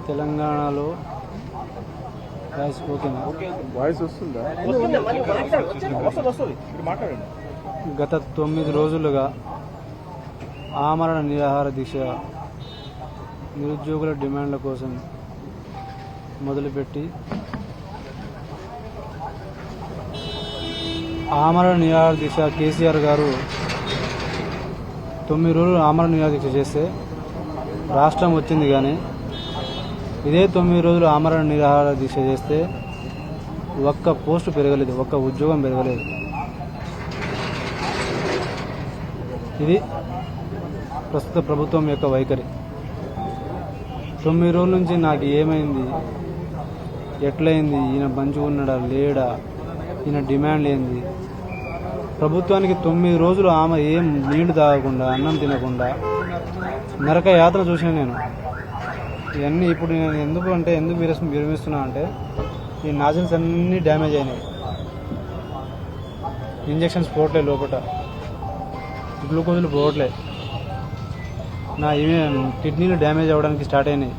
తెలంగాణలో వాయిస్ వస్తుందా? గత 9 రోజులుగా ఆమరణ నిరాహార దీక్ష నిరుద్యోగుల డిమాండ్ల కోసం మొదలుపెట్టి ఆమరణ నిరాహార దీక్ష కేసీఆర్ గారు 9 రోజులు ఆమరణ నిరాహార దీక్ష చేస్తే రాష్ట్రం వచ్చింది. కానీ ఇదే 9 రోజులు ఆమరణ నిరాహార దీక్ష చేస్తే ఒక్క పోస్టు పెరగలేదు, ఒక్క ఉద్యోగం పెరగలేదు. ఇది ప్రస్తుత ప్రభుత్వం యొక్క వైఖరి. 9 రోజుల నుంచి నాకు ఏమైంది, ఎట్లయింది, ఈయన మంచిగా ఉన్నాడా లేడా, ఈయన డిమాండ్ ఏంది, ప్రభుత్వానికి 9 రోజులు ఆమె ఏం నీళ్లు తాగకుండా అన్నం తినకుండా నరక యాత్ర చూసిన నేను. ఇవన్నీ ఇప్పుడు నేను ఎందుకు విరమిస్తున్నా అంటే ఈ నాజిల్స్ అన్నీ డ్యామేజ్ అయినాయి, ఇంజక్షన్స్ పోవట్లే, లోపల గ్లూకోజులు పోవట్లే, నా కిడ్నీలు డ్యామేజ్ అవ్వడానికి స్టార్ట్ అయినాయి.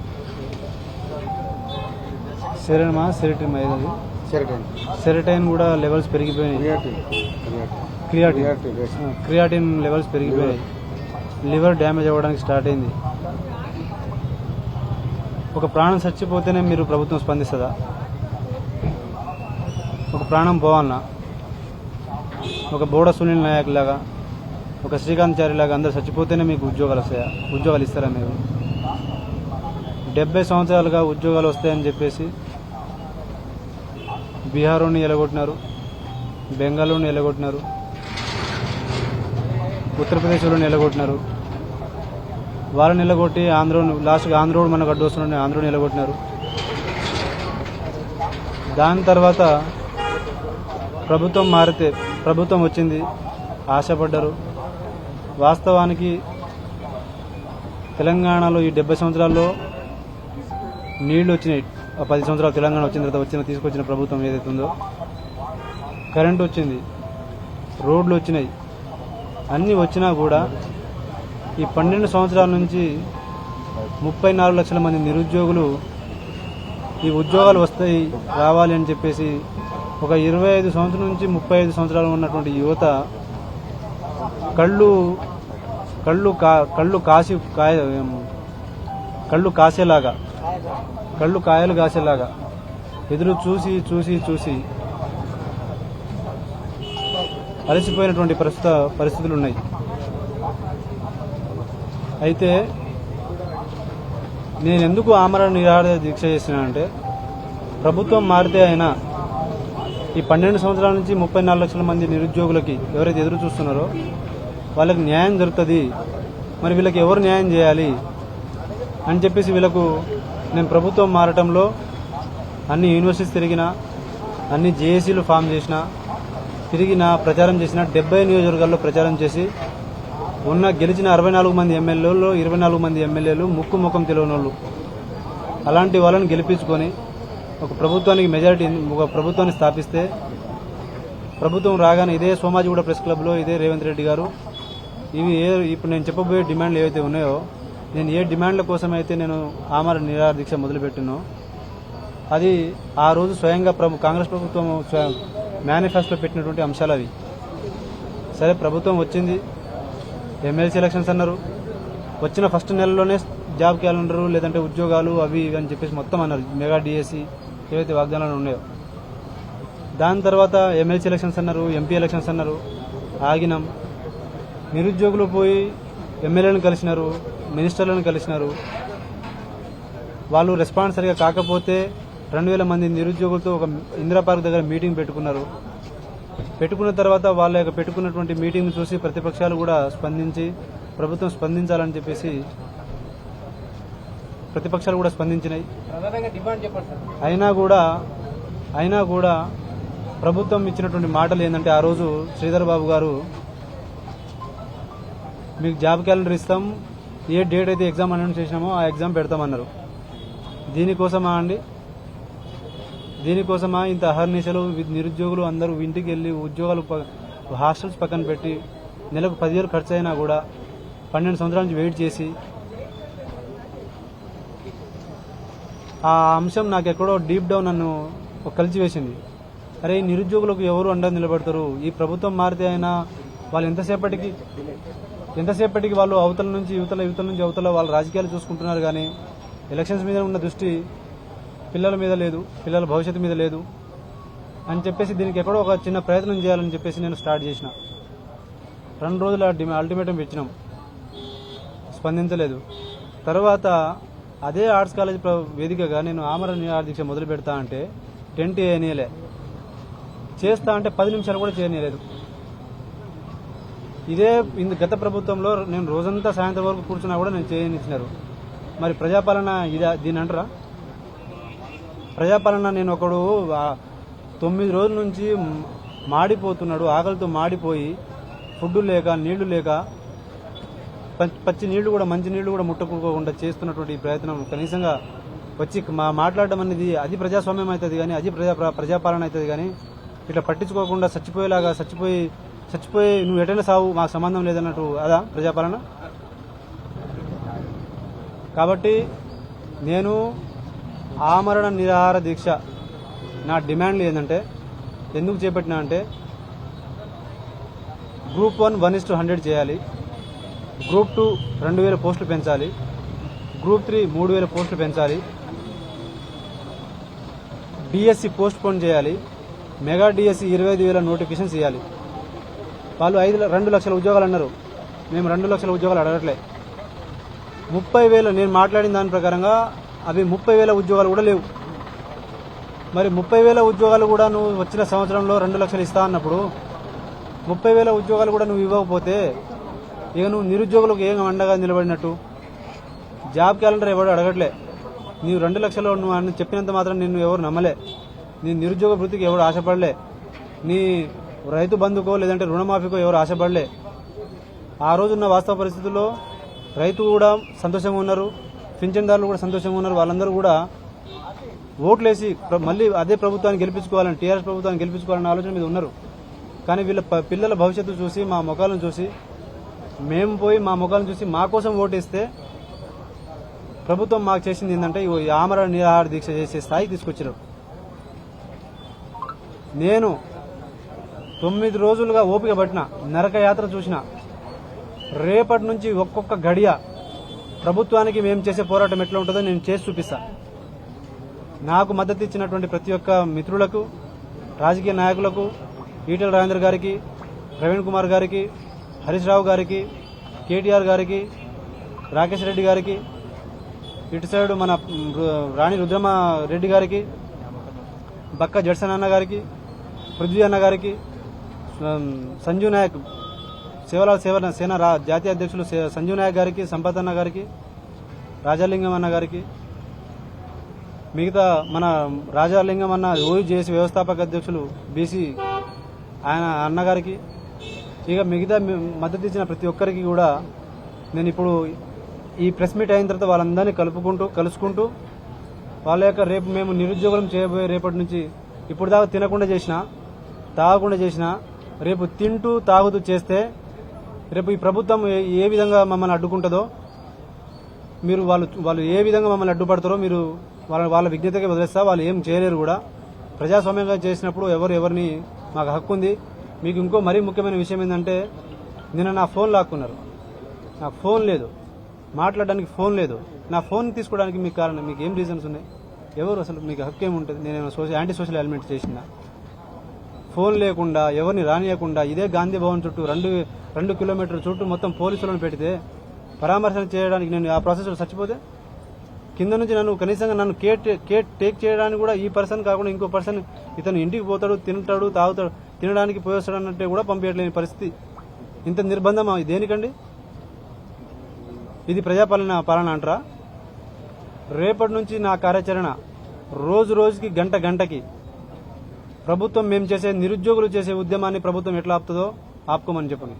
సెరటైన్ కూడా లెవెల్స్ పెరిగిపోయినాయి, క్రియాటిన్ లెవెల్స్ పెరిగిపోయాయి, లివర్ డ్యామేజ్ అవ్వడానికి స్టార్ట్ అయింది. ఒక ప్రాణం చచ్చిపోతేనే మీరు ప్రభుత్వం స్పందిస్తుందా? ఒక ప్రాణం పోవాలన్నా ఒక బోడ సునీల్ నాయక్ లాగా, ఒక శ్రీకాంత్ చారి లాగా అందరు చచ్చిపోతేనే మీకు ఉద్యోగాలు వస్తాయా? ఉద్యోగాలు ఇస్తారా మీరు? 70 సంవత్సరాలుగా ఉద్యోగాలు వస్తాయని చెప్పేసి బీహార్ని ఎలగొట్టినారు, బెంగాల్లోని ఎలగొట్టినారు, ఉత్తరప్రదేశ్లోని ఎలగొట్టినారు. వాళ్ళని నిలగొట్టి లాస్ట్గా ఆంధ్రోడు మనకు అడ్డు వస్తున్నాడు, ఆంధ్రోని నిలగొట్టినారు. దాని తర్వాత ప్రభుత్వం మారితే, ప్రభుత్వం వచ్చింది, ఆశపడ్డారు. వాస్తవానికి తెలంగాణలో ఈ 70 సంవత్సరాల్లో నీళ్లు వచ్చినాయి. 10 సంవత్సరాలు తెలంగాణ వచ్చిన తర్వాత తీసుకొచ్చిన ప్రభుత్వం ఏదైతే ఉందో, కరెంటు వచ్చింది, రోడ్లు వచ్చినాయి, అన్నీ వచ్చినా కూడా ఈ 12 సంవత్సరాల నుంచి 34 లక్షల మంది నిరుద్యోగులు ఈ ఉద్యోగాలు వస్తాయి రావాలి అని చెప్పేసి ఒక 25 సంవత్సరాల నుంచి 35 సంవత్సరాలు ఉన్నటువంటి యువత కాయలు కాసేలాగా ఎదురు చూసి అలసిపోయినటువంటి పరిస్థితులు ఉన్నాయి. అయితే నేను ఎందుకు ఆమరణ నిరాహార దీక్ష చేస్తున్నానంటే, ప్రభుత్వం మారితే అయినా ఈ 12 సంవత్సరాల నుంచి 34 లక్షల మంది నిరుద్యోగులకి ఎవరైతే ఎదురు చూస్తున్నారో వాళ్ళకి న్యాయం దొరుకుతుంది. మరి వీళ్ళకి ఎవరు న్యాయం చేయాలి అని చెప్పేసి వీళ్ళకు నేను ప్రభుత్వం మారటంలో అన్ని యూనివర్సిటీస్ తిరిగినా, అన్ని జేఏసీలు ఫామ్ చేసిన, తిరిగినా, ప్రచారం చేసిన, 70 నియోజకవర్గాల్లో ప్రచారం చేసి గెలిచిన 64 మంది ఎమ్మెల్యేలు, 24 మంది ఎమ్మెల్యేలు ముఖం తెలియని వాళ్ళు, అలాంటి వాళ్ళని గెలిపించుకొని ఒక ప్రభుత్వాన్ని స్థాపిస్తే, ప్రభుత్వం రాగానే ఇదే సోమాజిగూడ ప్రెస్ క్లబ్లో ఇదే రేవంత్ రెడ్డి గారు ఇప్పుడు నేను చెప్పబోయే డిమాండ్లు ఏవైతే ఉన్నాయో, నేను ఏ డిమాండ్ల కోసమైతే నేను ఆమరణ నిరాహార దీక్ష మొదలుపెట్టినో అది ఆ రోజు స్వయంగా కాంగ్రెస్ ప్రభుత్వం మేనిఫెస్టోలో పెట్టినటువంటి అంశాలు అవి. సరే, ప్రభుత్వం వచ్చింది, ఎమ్మెల్సీ ఎలక్షన్స్ అన్నారు, వచ్చిన ఫస్ట్ నెలలోనే జాబ్ క్యాలెండరు లేదంటే ఉద్యోగాలు అవి ఇవి అని చెప్పేసి మొత్తం అన్నారు. మెగా డిఎస్సి ఏవైతే వాగ్దానాలు ఉన్నాయో, దాని తర్వాత ఎమ్మెల్సీ ఎలక్షన్స్ అన్నారు, ఎంపీ ఎలక్షన్స్ అన్నారు, ఆగినాం. నిరుద్యోగులు పోయి ఎమ్మెల్యేలను కలిసినారు, మినిస్టర్లను కలిసినారు. వాళ్ళు రెస్పాన్స్ సరిగా కాకపోతే 2000 మంది నిరుద్యోగులతో ఒక ఇందిరా పార్క్ దగ్గర మీటింగ్ పెట్టుకున్న తర్వాత వాళ్ళ యొక్క పెట్టుకున్నటువంటి మీటింగ్ చూసి ప్రతిపక్షాలు కూడా స్పందించి ప్రభుత్వం స్పందించాలని చెప్పేసి ప్రతిపక్షాలు కూడా స్పందించినాయి. అయినా కూడా ప్రభుత్వం ఇచ్చినటువంటి మాటలు ఏంటంటే, ఆ రోజు శ్రీధర్ బాబు గారు మీకు జాబ్ క్యాలెండర్ ఇస్తాం, ఏ డేట్ అయితే ఎగ్జామ్ అనౌన్స్ చేసినామో ఆ ఎగ్జామ్ పెడతామన్నారు. దీనికోసమా ఇంత అహర్నిశలు నిరుద్యోగులు అందరూ ఇంటికి వెళ్ళి ఉద్యోగాలు హాస్టల్స్ పక్కన పెట్టి నెలకు 10,000 ఖర్చు అయినా కూడా 12 సంవత్సరాల నుంచి వెయిట్ చేసి ఆ అంశం నాకు ఎక్కడో డీప్ డౌన్ నన్ను కలిచివేసింది. అరే ఈ నిరుద్యోగులకు ఎవరు అండ నిలబడతారు? ఈ ప్రభుత్వం మారితే అయినా వాళ్ళు ఎంతసేపటికి వాళ్ళు అవతల నుంచి యువతల వాళ్ళ రాజకీయాలు చూసుకుంటున్నారు. కానీ ఎలక్షన్స్ మీద ఉన్న దృష్టి పిల్లల మీద లేదు, పిల్లల భవిష్యత్తు మీద లేదు అని చెప్పేసి దీనికి ఎక్కడో ఒక చిన్న ప్రయత్నం చేయాలని చెప్పేసి నేను స్టార్ట్ చేసిన. 2 రోజుల అల్టిమేటం ఇచ్చినాం, స్పందించలేదు. తర్వాత అదే ఆర్ట్స్ కాలేజ్ వేదికగా నేను ఆమరణ నిరాహార దీక్ష మొదలు పెడతా అంటే టెంట్ వేయనీయలే, చేస్తా అంటే 10 నిమిషాలు కూడా చేయనీయలేదు. ఇదే గత ప్రభుత్వంలో నేను రోజంతా సాయంత్రం వరకు కూర్చున్నా కూడా నేను చేయనిచ్చినారు. మరి ప్రజాపాలన దీని అంటారా? ప్రజాపాలన నేను ఒకడు 9 రోజుల నుంచి మాడిపోతున్నాడు, ఆకలితో మాడిపోయి ఫుడ్ లేక నీళ్లు లేక పచ్చి నీళ్లు కూడా మంచి నీళ్లు కూడా ముట్టుకోకుండా చేస్తున్నటువంటి ఈ ప్రయత్నం కనీసంగా వచ్చి మాట్లాడడం అనేది అది ప్రజాస్వామ్యం అవుతుంది కానీ అది ప్రజాపాలన అవుతుంది కానీ ఇట్లా పట్టించుకోకుండా చచ్చిపోయి నువ్వు ఎటైనా సావు మాకు సంబంధం లేదన్నట్టు అదా ప్రజాపాలన? కాబట్టి నేను ఆమరణ నిరాహార దీక్ష నా డిమాండ్లు ఏంటంటే ఎందుకు చేపట్టినా అంటే గ్రూప్ 1 1:100 చేయాలి, గ్రూప్ 2 2000 పోస్టులు పెంచాలి, గ్రూప్ 3 3000 పోస్టులు పెంచాలి, డిఎస్సి పోస్ట్ పోన్ చేయాలి, మెగా డిఎస్సి 25,000 నోటిఫికేషన్స్ ఇవ్వాలి. వాళ్ళు 2 లక్షల ఉద్యోగాలు అన్నారు, మేము 2 లక్షల ఉద్యోగాలు అడగట్లే. 30,000 నేను మాట్లాడిన దాని ప్రకారంగా అవి 30,000 ఉద్యోగాలు కూడా లేవు. మరి 30,000 ఉద్యోగాలు కూడా నువ్వు వచ్చిన సంవత్సరంలో 2 లక్షలు ఇస్తా అన్నప్పుడు 30,000 ఉద్యోగాలు కూడా నువ్వు ఇవ్వకపోతే ఇక నువ్వు నిరుద్యోగులకు ఏం అండగా నిలబడినట్టు? జాబ్ క్యాలెండర్ ఎవరు అడగట్లే. నీవు 2 లక్షలు నువ్వు అని చెప్పినంత మాత్రం నిన్ను ఎవరు నమ్మలే. నీ నిరుద్యోగ వృత్తికి ఎవరు ఆశపడలే. నీ రైతు బంధుకో లేదంటే రుణమాఫీకో ఎవరు ఆశపడలే. ఆ రోజున్న వాస్తవ పరిస్థితుల్లో రైతు కూడా సంతోషంగా ఉన్నారు, పింఛన్దారులు కూడా సంతోషంగా ఉన్నారు. వాళ్ళందరూ కూడా ఓట్లేసి మళ్ళీ అదే ప్రభుత్వాన్ని గెలిపించుకోవాలని, టీఆర్ఎస్ ప్రభుత్వాన్ని గెలిపించుకోవాలనే ఆలోచన మీద ఉన్నారు. కానీ వీళ్ళ పిల్లల భవిష్యత్తు చూసి మా ముఖాలను చూసి మేము పోయి మా ముఖాలను చూసి మా కోసం ఓటేస్తే ప్రభుత్వం మాకు చేసింది ఏంటంటే ఈ ఆమరణ నిరాహార దీక్ష చేసే స్థాయికి తీసుకొచ్చారు. నేను 9 రోజులుగా ఓపిక పట్టిన, నరక యాత్ర చూసిన. రేపటి నుంచి ఒక్కొక్క గడియ ప్రభుత్వానికి మేము చేసే పోరాటం ఎట్లా ఉంటుందో నేను చేసి చూపిస్తా. నాకు మద్దతు ఇచ్చినటువంటి ప్రతి ఒక్క మిత్రులకు, రాజకీయ నాయకులకు, ఈటెల రాజేందర్ గారికి, ప్రవీణ్ కుమార్ గారికి, హరీష్ రావు గారికి, కేటీఆర్ గారికి, రాకేష్ రెడ్డి గారికి, ఇటు సైడ్ మన రాణి రుద్రమ రెడ్డి గారికి, బక్క జడ్సన్ అన్న గారికి, పృథ్వీ అన్న గారికి, సంజు నాయక్ సేవలాల్ సేన జాతీయ అధ్యక్షులు సంజు నాయక్ గారికి, సంపత్ అన్న గారికి, రాజాలింగం అన్న గారికి, మిగతా మన రాజాలింగం అన్న ఓయూజేఏసీ వ్యవస్థాపక అధ్యక్షులు బీసీ ఆయన అన్నగారికి, ఇక మిగతా మద్దతు ఇచ్చిన ప్రతి ఒక్కరికి కూడా నేను ఇప్పుడు ఈ ప్రెస్ మీట్ అయిన తర్వాత వాళ్ళందరినీ కలుసుకుంటూ వాళ్ళ యొక్క రేపు మేము నిరుద్యోగులం చేయబోయే రేపటి నుంచి ఇప్పుడు దాకా తినకుండా చేసినా, తాగకుండా చేసినా, రేపు తింటూ తాగుతూ చేస్తే రేపు ఈ ప్రభుత్వం ఏ విధంగా మమ్మల్ని అడ్డుకుంటుందో, మీరు వాళ్ళు ఏ విధంగా మమ్మల్ని అడ్డుపడతారో మీరు వాళ్ళ విజ్ఞతగా వదిలేస్తా. వాళ్ళు ఏం చేయలేరు కూడా. ప్రజాస్వామ్యంగా చేసినప్పుడు ఎవరిని మాకు హక్కు ఉంది. మీకు ఇంకో మరీ ముఖ్యమైన విషయం ఏంటంటే నిన్న నా ఫోన్ లాక్కున్నారు. నాకు ఫోన్ లేదు, మాట్లాడడానికి ఫోన్ లేదు. నా ఫోన్ తీసుకోవడానికి మీకు కారణం, మీకు ఏం రీజన్స్ ఉన్నాయి? ఎవరు అసలు మీకు హక్కు ఏముంటుంది? నేను యాంటీ సోషల్ ఎలిమెంట్ చేసిన ఫోన్ లేకుండా ఎవరిని రానియకుండా ఇదే గాంధీ భవన్ చుట్టూ 2 కిలోమీటర్ల చుట్టూ మొత్తం పోలీసులను పెడితే పరామర్శన చేయడానికి నేను ఆ ప్రాసెస్లో చచ్చిపోతే కింద నుంచి నన్ను కనీసంగా నన్ను కేర్ టేక్ చేయడానికి కూడా ఈ పర్సన్ కాకుండా ఇంకో పర్సన్ ఇతను ఇంటికి పోతాడు, తింటాడు, తాగుతాడు, తినడానికి పోయేస్తాడు అన్నట్టే కూడా పంపించలేని పరిస్థితి. ఇంత నిర్బంధం దేనికండి? ఇది పాలన అంటారా? రేపటి నుంచి నా కార్యాచరణ రోజుకి గంటకి ప్రభుత్వం మేము చేసే నిరుద్యోగులు చేసే ఉద్యమాన్ని ప్రభుత్వం ఎట్లా ఆపుతుందో ఆపుకోమని చెప్పండి.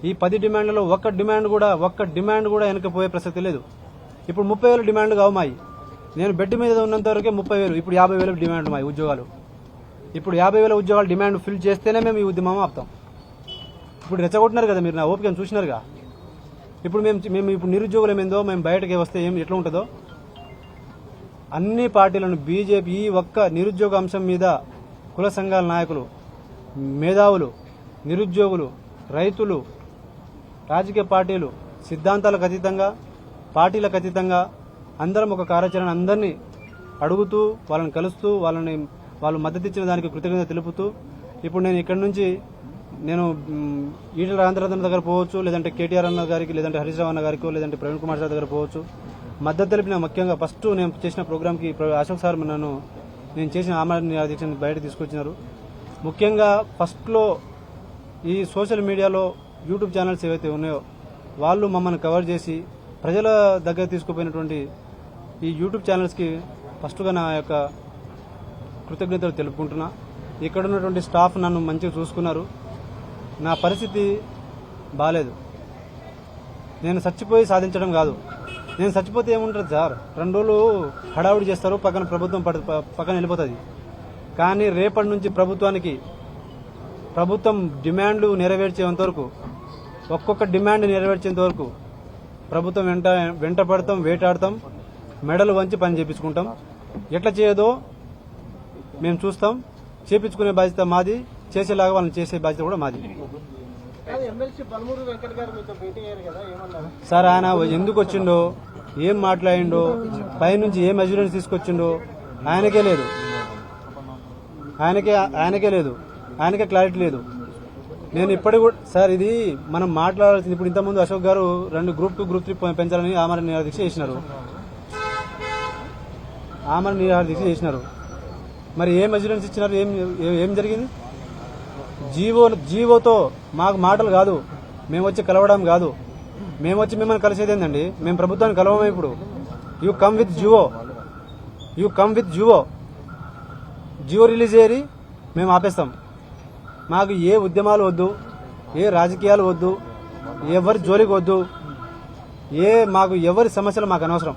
ఈ 10 డిమాండ్లలో ఒక్క డిమాండ్ కూడా వెనకపోయే ప్రసక్తి లేదు. ఇప్పుడు 30,000 డిమాండ్లు కావు మాయి. నేను బెడ్ మీద ఉన్నంత వరకే 30,000, ఇప్పుడు 50,000 డిమాండ్ మాయి ఉద్యోగాలు. ఇప్పుడు 50,000 ఉద్యోగాలు డిమాండ్ ఫిల్ చేస్తేనే మేము ఈ ఉద్యమం ఆపుతాం. ఇప్పుడు రెచ్చగొట్టినారు కదా మీరు, నా ఓపికను చూసినారుగా. ఇప్పుడు మేము ఇప్పుడు నిరుద్యోగులు ఏమేందో మేము బయటకి వస్తే ఎట్లా ఉంటుందో అన్ని పార్టీలను బీజేపీ ఈ ఒక్క నిరుద్యోగ అంశం మీద కుల సంఘాల నాయకులు, మేధావులు, నిరుద్యోగులు, రైతులు, రాజకీయ పార్టీలు సిద్ధాంతాలకు అతీతంగా, పార్టీలకు అతీతంగా అందరం ఒక కార్యాచరణ అందరినీ అడుగుతూ, వాళ్ళని కలుస్తూ, వాళ్ళు మద్దతు ఇచ్చిన దానికి కృతజ్ఞత తెలుపుతూ, ఇప్పుడు నేను ఇక్కడి నుంచి ఈటల రాజేంద్ర దగ్గర పోవచ్చు, లేదంటే కేటీఆర్ అన్న గారికి, లేదంటే హరీష్ రావు అన్న గారికో, లేదంటే ప్రవీణ్ కుమార్ సార్ దగ్గర పోవచ్చు. మద్దతు తెలిపిన ముఖ్యంగా ఫస్ట్ నేను చేసిన ప్రోగ్రామ్కి అశోక్ సార్ నేను చేసిన ఆమరణ దీక్షను బయట తీసుకొచ్చినారు. ముఖ్యంగా ఫస్ట్లో ఈ సోషల్ మీడియాలో యూట్యూబ్ ఛానల్స్ ఏవైతే ఉన్నాయో వాళ్ళు మమ్మల్ని కవర్ చేసి ప్రజల దగ్గర తీసుకుపోయినటువంటి ఈ యూట్యూబ్ ఛానల్స్కి ఫస్ట్గా నా యొక్క కృతజ్ఞతలు తెలుపుకుంటున్నా. ఇక్కడ ఉన్నటువంటి స్టాఫ్ నన్ను మంచిగా చూసుకున్నారు. నా పరిస్థితి బాలేదు. నేను చచ్చిపోయి సాధించడం కాదు. నేను చచ్చిపోతే ఏముంటుంది సార్, 2 రోజులు హడావుడి చేస్తారు, పక్కన ప్రభుత్వం పక్కన వెళ్ళిపోతుంది. కానీ రేపటి నుంచి ప్రభుత్వం డిమాండ్లు నెరవేర్చేంత వరకు, ఒక్కొక్క డిమాండ్ నెరవేర్చేంత వరకు ప్రభుత్వం వెంట పడతాం, వేటాడతాం, మెడలు వంచి పని చేపించుకుంటాం. ఎట్లా చేయదో మేము చూస్తాం. చేపించుకునే బాధ్యత మాది, చేసేలాగా వాళ్ళని చేసే బాధ్యత కూడా మాది. సార్ ఆయన ఎందుకు వచ్చిండో, ఏం మాట్లాడిండో, పైనుంచి ఏం అజ్యూరెన్స్ తీసుకొచ్చిండో ఆయనకే లేదు. ఆయనకే క్లారిటీ లేదు. నేను ఇప్పటికి కూడా సార్ ఇది మనం మాట్లాడాల్సింది. ఇప్పుడు ఇంతకుముందు అశోక్ గారు 2 గ్రూప్ 2 గ్రూప్ 3 పెంచాలని ఆమరణ నిరాహార దీక్ష చేసినారు. మరి ఏం అజ్యూరెన్స్ ఇచ్చినారు? ఏం జరిగింది? జీవోతో మాకు మాటలు కాదు, మేము వచ్చి కలవడం కాదు. మేము వచ్చి మిమ్మల్ని కలిసేది ఏందండి? మేము ప్రభుత్వాన్ని కలవమే. ఇప్పుడు you come with GO release చేయరి, మేము ఆపేస్తాం. మాకు ఏ ఉద్యమాలు వద్దు, ఏ రాజకీయాలు వద్దు, ఎవరి జోలికి వద్దు, మాకు ఎవరి సమస్యలు మాకు అనవసరం.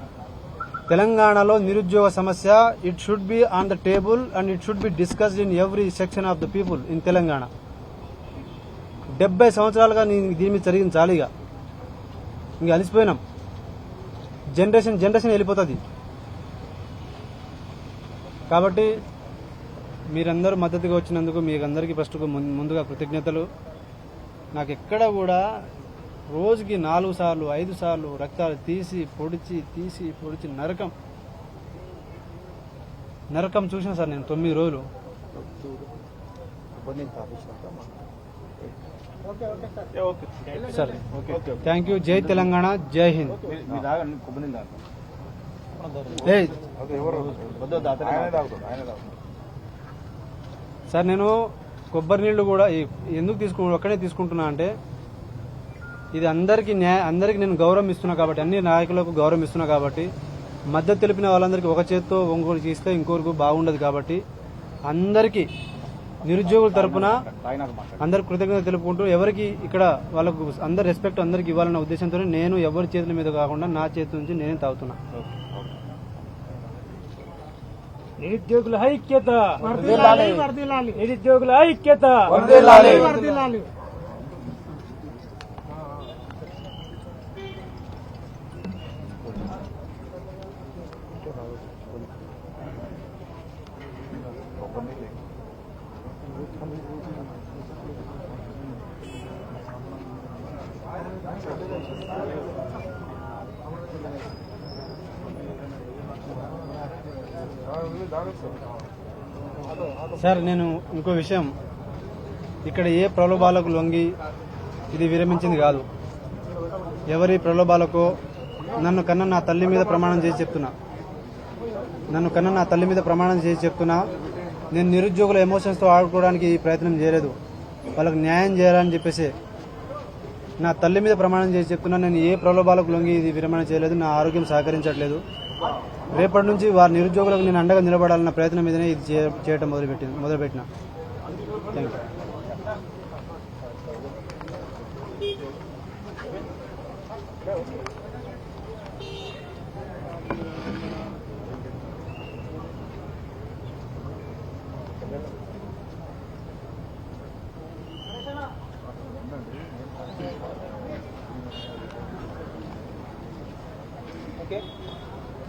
తెలంగాణలో నిరుద్యోగ సమస్య it should be on the table and it should be discussed in every section of the people in Telangana. 70 సంవత్సరాలుగా దీని మీద జరిగింది చాలీగా. ఇంక అలిసిపోయినాం. జనరేషన్ వెళ్ళిపోతుంది. కాబట్టి మీరందరూ మద్దతుగా వచ్చినందుకు మీకు అందరికీ ఫస్ట్ ముందుగా కృతజ్ఞతలు. నాకు ఎక్కడ కూడా రోజుకి 4 సార్లు 5 సార్లు రక్తాలు తీసి పొడిచి నరకం చూసిన సార్ నేను 9 రోజులు. సరే, థ్యాంక్ యూ. జై తెలంగాణ, జై హింద్. సార్ నేను కొబ్బరి నీళ్లు కూడా ఎందుకు ఒక్కడే తీసుకుంటున్నా అంటే ఇది అందరికీ నేను గౌరవం ఇస్తున్నా కాబట్టి, అన్ని నాయకులకు గౌరవం ఇస్తున్నా కాబట్టి, మద్దతు తెలిపిన వాళ్ళందరికీ ఒక చేత్తో ఇంకోరికి ఇస్తే ఇంకోరికి బాగుండదు కాబట్టి అందరికీ నిరుద్యోగుల తరపున అందరికి కృతజ్ఞత తెలుపుకుంటూ, ఎవరికి ఇక్కడ వాళ్ళకు అందరు రెస్పెక్ట్ అందరికి ఇవ్వాలన్న ఉద్దేశంతో నేను ఎవరి చేతుల మీద కాకుండా నా చేతి నుంచి నేనే తాగుతున్నా. నిరుద్యోగుల ఐక్యత, నిరుద్యోగుల ఐక్యత. సార్ నేను ఇంకో విషయం, ఇక్కడ ఏ ప్రలోభాలకు లొంగి ఇది విరమించింది కాదు. ఎవరి ప్రలోభాలకో నన్ను కన్నా నా తల్లి మీద ప్రమాణం చేసి చెప్తున్నా. నేను నిరుద్యోగుల ఎమోషన్స్తో ఆడుకోవడానికి ఈ ప్రయత్నం చేయలేదు. వాళ్ళకి న్యాయం చేయాలని చెప్పేసి నా తల్లి మీద ప్రమాణం చేసి చెప్తున్నా. నేను ఏ ప్రలోభాలకు లొంగి ఇది విరమణ చేయలేదు. నా ఆరోగ్యం సహకరించట్లేదు. రేపటి నుంచి వారి నిరుద్యోగులకు నేను అండగా నిలబడాలన్న ప్రయత్నం మీదనే ఇది చేయటం మొదలుపెట్టిన. Thank you.